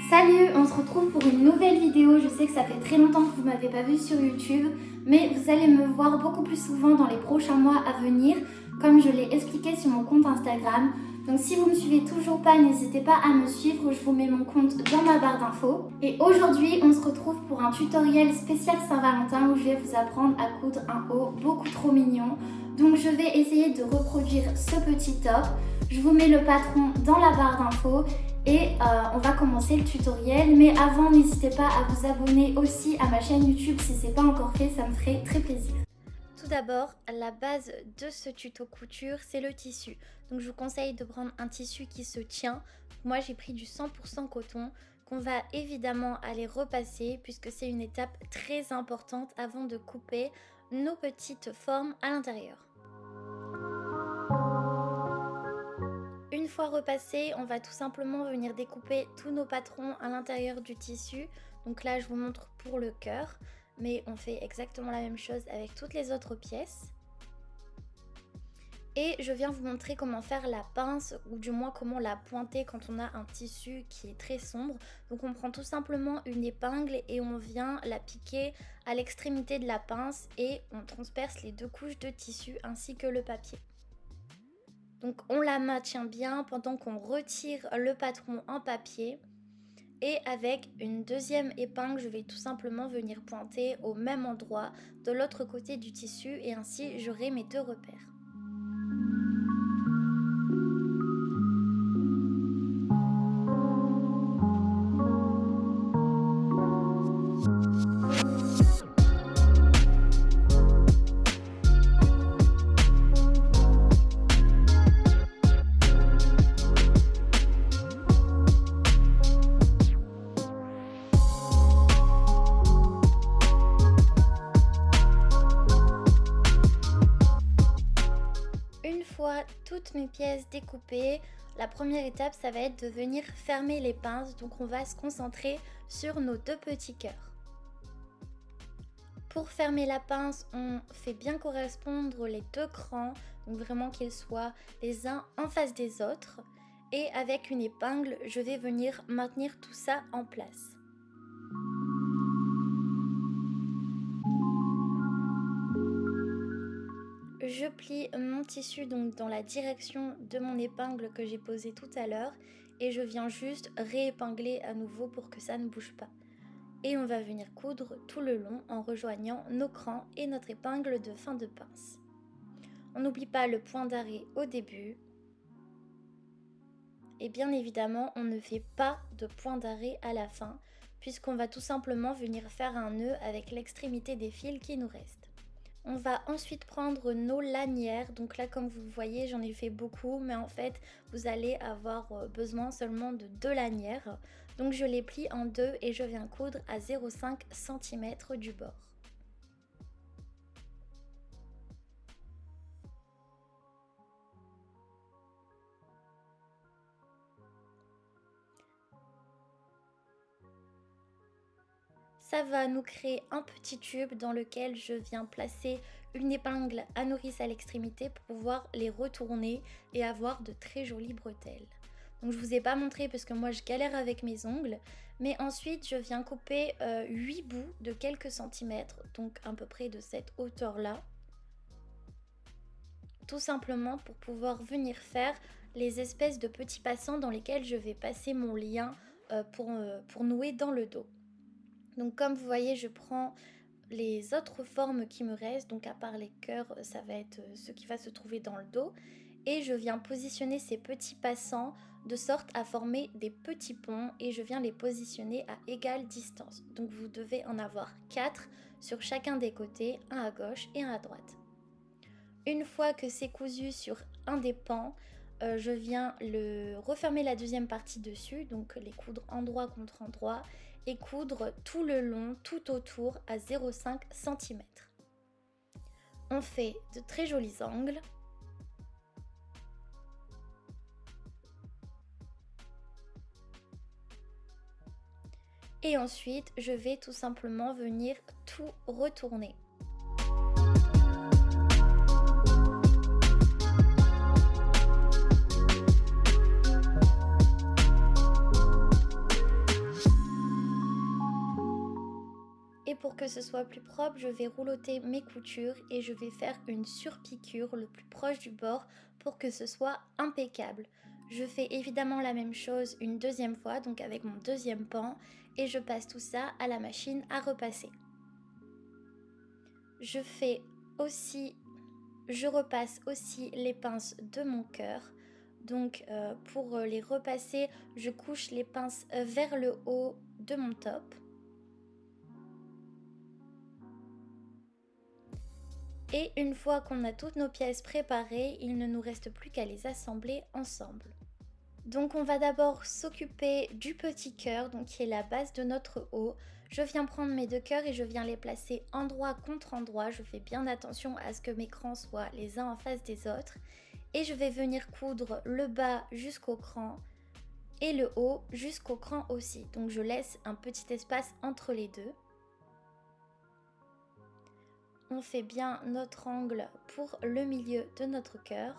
Salut, on se retrouve pour une nouvelle vidéo. Je sais que ça fait très longtemps que vous ne m'avez pas vu sur YouTube, mais vous allez me voir beaucoup plus souvent dans les prochains mois à venir, comme je l'ai expliqué sur mon compte Instagram. Donc si vous ne me suivez toujours pas, n'hésitez pas à me suivre, je vous mets mon compte dans ma barre d'infos. Et aujourd'hui, on se retrouve pour un tutoriel spécial Saint-Valentin où je vais vous apprendre à coudre un haut beaucoup trop mignon. Donc je vais essayer de reproduire ce petit top. Je vous mets le patron dans la barre d'infos. Et on va commencer le tutoriel, mais avant n'hésitez pas à vous abonner aussi à ma chaîne YouTube si ce n'est pas encore fait, ça me ferait très plaisir. Tout d'abord, la base de ce tuto couture, c'est le tissu. Donc je vous conseille de prendre un tissu qui se tient. Moi j'ai pris du 100% coton qu'on va évidemment aller repasser puisque c'est une étape très importante avant de couper nos petites formes à l'intérieur. Une fois repassé, on va tout simplement venir découper tous nos patrons à l'intérieur du tissu. Donc là, je vous montre pour le cœur, mais on fait exactement la même chose avec toutes les autres pièces. Et je viens vous montrer comment faire la pince, ou du moins comment la pointer quand on a un tissu qui est très sombre. Donc on prend tout simplement une épingle et on vient la piquer à l'extrémité de la pince et on transperce les deux couches de tissu ainsi que le papier. Donc on la maintient bien pendant qu'on retire le patron en papier et avec une deuxième épingle je vais tout simplement venir pointer au même endroit de l'autre côté du tissu et ainsi j'aurai mes deux repères. Toutes mes pièces découpées, la première étape ça va être de venir fermer les pinces, donc on va se concentrer sur nos deux petits cœurs. Pour fermer la pince, on fait bien correspondre les deux crans, donc vraiment qu'ils soient les uns en face des autres, et avec une épingle je vais venir maintenir tout ça en place. Je plie mon tissu donc dans la direction de mon épingle que j'ai posée tout à l'heure et je viens juste réépingler à nouveau pour que ça ne bouge pas. Et on va venir coudre tout le long en rejoignant nos crans et notre épingle de fin de pince. On n'oublie pas le point d'arrêt au début. Et bien évidemment, on ne fait pas de point d'arrêt à la fin puisqu'on va tout simplement venir faire un nœud avec l'extrémité des fils qui nous restent. On va ensuite prendre nos lanières, donc là comme vous voyez j'en ai fait beaucoup mais en fait vous allez avoir besoin seulement de 2 lanières. Donc je les plie en deux et je viens coudre à 0,5 cm du bord. Ça va nous créer un petit tube dans lequel je viens placer une épingle à nourrice à l'extrémité pour pouvoir les retourner et avoir de très jolies bretelles. Donc je vous ai pas montré parce que moi je galère avec mes ongles, mais ensuite je viens couper 8 bouts de quelques centimètres, donc à peu près de cette hauteur là. Tout simplement pour pouvoir venir faire les espèces de petits passants dans lesquels je vais passer mon lien pour nouer dans le dos. Donc comme vous voyez, je prends les autres formes qui me restent, donc à part les cœurs, ça va être ce qui va se trouver dans le dos. Et je viens positionner ces petits passants de sorte à former des petits ponts et je viens les positionner à égale distance. Donc vous devez en avoir 4 sur chacun des côtés, un à gauche et un à droite. Une fois que c'est cousu sur un des pans, je viens le refermer la deuxième partie dessus, donc les coudre endroit contre endroit et coudre tout le long, tout autour à 0,5 cm. On fait de très jolis angles. Et ensuite, je vais tout simplement venir tout retourner. pour que ce soit plus propre, je vais rouloter mes coutures et je vais faire une surpiqûre le plus proche du bord pour que ce soit impeccable. Je fais évidemment la même chose une deuxième fois, donc avec mon deuxième pan, et je passe tout ça à la machine à repasser. Je repasse aussi les pinces de mon cœur. Donc pour les repasser, je couche les pinces vers le haut de mon top. Et une fois qu'on a toutes nos pièces préparées, il ne nous reste plus qu'à les assembler ensemble. Donc on va d'abord s'occuper du petit cœur, donc qui est la base de notre haut. Je viens prendre mes deux cœurs et je viens les placer endroit contre endroit. Je fais bien attention à ce que mes crans soient les uns en face des autres. Et je vais venir coudre le bas jusqu'au cran et le haut jusqu'au cran aussi. Donc je laisse un petit espace entre les deux. On fait bien notre angle pour le milieu de notre cœur.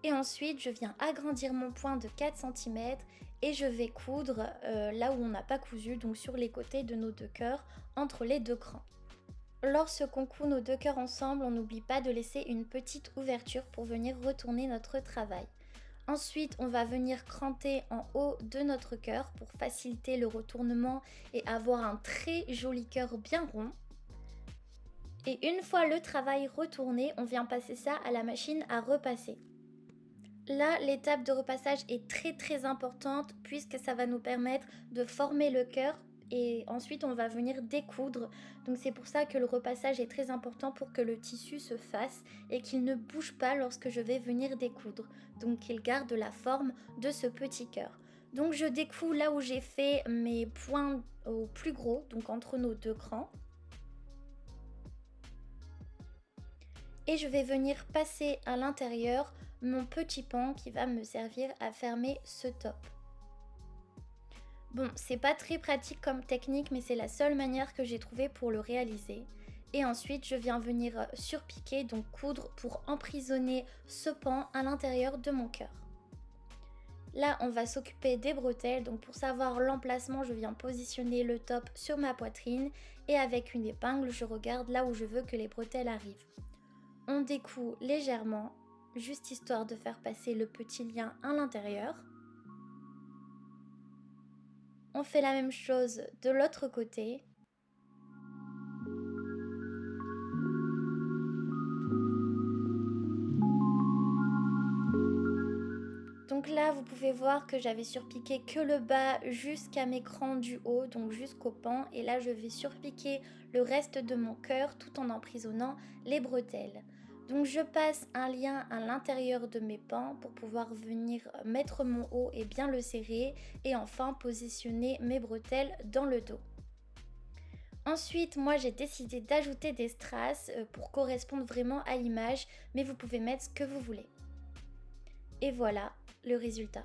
Et ensuite, je viens agrandir mon point de 4 cm et je vais coudre là où on n'a pas cousu, donc sur les côtés de nos deux cœurs, entre les deux crans. Lorsqu'on coud nos deux cœurs ensemble, on n'oublie pas de laisser une petite ouverture pour venir retourner notre travail. Ensuite, on va venir cranter en haut de notre cœur pour faciliter le retournement et avoir un très joli cœur bien rond. Et une fois le travail retourné, on vient passer ça à la machine à repasser. Là, l'étape de repassage est très importante puisque ça va nous permettre de former le cœur et ensuite on va venir découdre. Donc c'est pour ça que le repassage est très important pour que le tissu se fasse et qu'il ne bouge pas lorsque je vais venir découdre. Donc qu'il garde la forme de ce petit cœur. Donc je découds là où j'ai fait mes points au plus gros, donc entre nos deux crans. Et je vais venir passer à l'intérieur mon petit pan qui va me servir à fermer ce top. Bon, c'est pas très pratique comme technique, mais c'est la seule manière que j'ai trouvée pour le réaliser. Et ensuite, je viens venir surpiquer, donc coudre pour emprisonner ce pan à l'intérieur de mon cœur. Là, on va s'occuper des bretelles, donc pour savoir l'emplacement, je viens positionner le top sur ma poitrine et avec une épingle, je regarde là où je veux que les bretelles arrivent. On découd légèrement, juste histoire de faire passer le petit lien à l'intérieur. On fait la même chose de l'autre côté. Donc là, vous pouvez voir que j'avais surpiqué que le bas jusqu'à mes crans du haut, donc jusqu'au pan. Et là, je vais surpiquer le reste de mon cœur tout en emprisonnant les bretelles. Donc je passe un lien à l'intérieur de mes pans pour pouvoir venir mettre mon haut et bien le serrer. Et enfin, positionner mes bretelles dans le dos. Ensuite, moi j'ai décidé d'ajouter des strass pour correspondre vraiment à l'image, mais vous pouvez mettre ce que vous voulez. Et voilà le résultat.